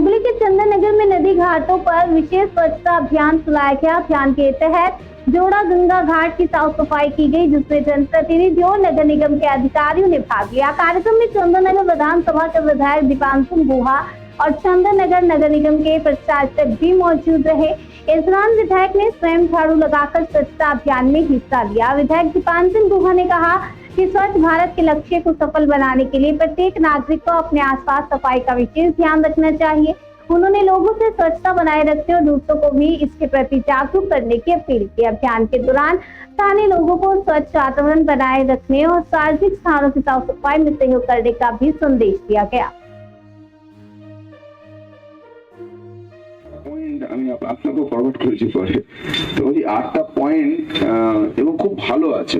हुगली के चंदन नगर में नदी घाटों पर विशेष स्वच्छता अभियान चलाया गया। अभियान के तहत जोड़ा गंगा घाट की साफ सफाई की गई, जिसमें जनप्रतिनिधियों और नगर निगम के अधिकारियों ने भाग लिया। कार्यक्रम में चंदन नगर विधानसभा के विधायक दीपांशु गुहा और चंदन नगर नगर निगम के प्रशासक भी मौजूद रहे। इस दौरान विधायक ने स्वयं झाड़ू लगाकर स्वच्छता अभियान में हिस्सा लिया। विधायक दीपांशु गुहा ने कहा कि स्वच्छ भारत के लक्ष्य को सफल बनाने के लिए प्रत्येक नागरिक को अपने आसपास सफाई का विशेष ध्यान रखना चाहिए। उन्होंने लोगों से स्वच्छता बनाए रखने और दूसरों को भी इसके प्रति जागरूक करने की अपील की। अभियान के दौरान स्थानीय लोगों को स्वच्छ वातावरण बनाए रखने और सार्वजनिक स्थानों की साफ सफाई में सहयोग करने का भी संदेश दिया गया। আমি আপনাকে ফরওয়ার্ড করেছি পরে, তো ওই 8টা পয়েন্ট এবং খুব ভালো আছে।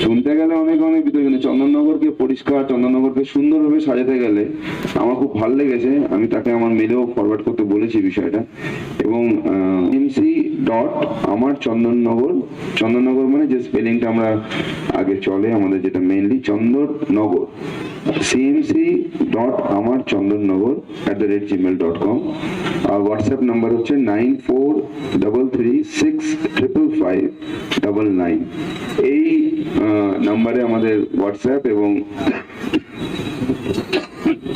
শুনতে গেলে অনেক ভিতরে চন্দননগরকে পরিষ্কার, চন্দননগরকে সুন্দরভাবে সাজাতে গেলে আমার খুব ভালো লেগেছে। আমি তাকে আমার মেলেও ফরওয়ার্ড করতে বলেছি বিষয়টা। এবং আমার চন্দননগর, চন্দননগর মানে যে স্পেলিংটা আমরা আগে চলে আমাদের, যেটা মেইনলি চন্দননগর, cmc.amarchandannagor@gmail.com। আর হোয়াটসঅ্যাপ নাম্বার হচ্ছে 9433655599। এই নাম্বারে আমাদের হোয়াটসঅ্যাপ এবং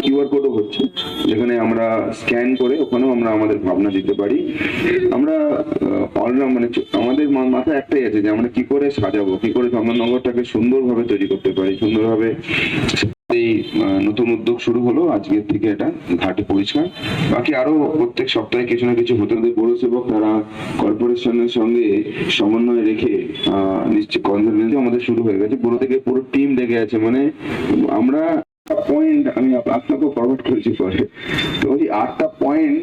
কিউআর কোডও হচ্ছে, যেখানে আমরা স্ক্যান করে ওখানেও আমরা আমাদের ভাবনা দিতে পারি। আমরা মানে আমাদের মাথায় একটাই আছে যে আমরা কি করে সাজাবো, কি করে চন্দননগরটাকে সুন্দরভাবে তৈরি করতে পারি, সুন্দরভাবে। এই নতুন উদ্যোগ শুরু হলো আজকের থেকে, এটা ঘাটে পরিষ্কার। বাকি আরো প্রত্যেক সপ্তাহে কিছু না কিছু হতে হবে। পৌরসেবক তারা কর্পোরেশনের সঙ্গে সমন্বয় রেখে নিশ্চিত কনজারভেন্সি আমাদের শুরু হয়ে গেছে। পুরো থেকে পুরো টিম লেগে আছে। মানে আমরা পয়েন্ট আমি আপনাকে ফরওয়ার্ড করেছি পরে, তো ওই 8টা পয়েন্ট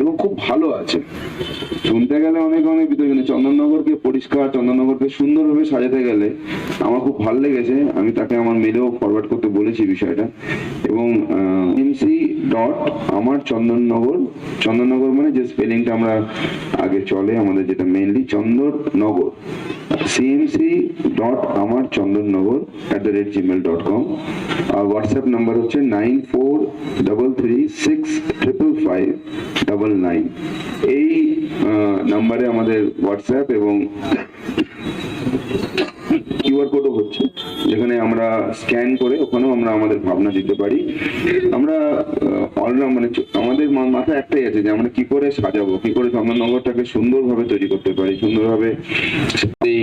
এবং খুব ভালো আছে। শুনতে গেলে অনেক ভিতরে চন্দননগরকে পরিষ্কার, চন্দননগরকে সুন্দরভাবে সাজাতে গেলে আমার খুব ভালো লেগেছে। আমি তাকে আমার মেলেও ফরওয়ার্ড করতে বলেছি বিষয়টা। এবং cmc.amarchandannagor, চন্দননগর মানে যে স্পেলিংটা আমরা আগে চলে আমাদের, যেটা মেইনলি চন্দননগর, cmc.amarchandannagor@gmail.com। আর হোয়াটসঅ্যাপ নাম্বার হচ্ছে 9433655599। এই নাম্বারে আমাদের হোয়াটসঅ্যাপ এবং কিউআর কোডও হচ্ছে, যেখানে আমরা স্ক্যান করে ওখানেও আমরা আমাদের ভাবনা দিতে পারি। আমরা মানে আমাদের মাথায় একটাই আছে যে আমরা কি করে সাজাবো, কি করে চন্দননগরটাকে সুন্দরভাবে তৈরি করতে পারি, সুন্দরভাবে। এই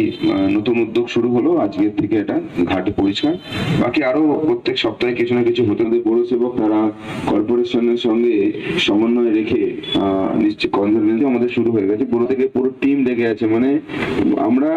নতুন উদ্যোগ শুরু হলো আজকের থেকে, এটা ঘাটে পরিষ্কার। বাকি আরো প্রত্যেক সপ্তাহে কিছু না কিছু হতে হবে। পৌরসেবক তারা কর্পোরেশনের সঙ্গে সমন্বয় রেখে নিশ্চিত কনজারভেন্সি আমাদের শুরু হয়ে গেছে। পুরো থেকে পুরো টিম লেগে আছে। মানে আমরা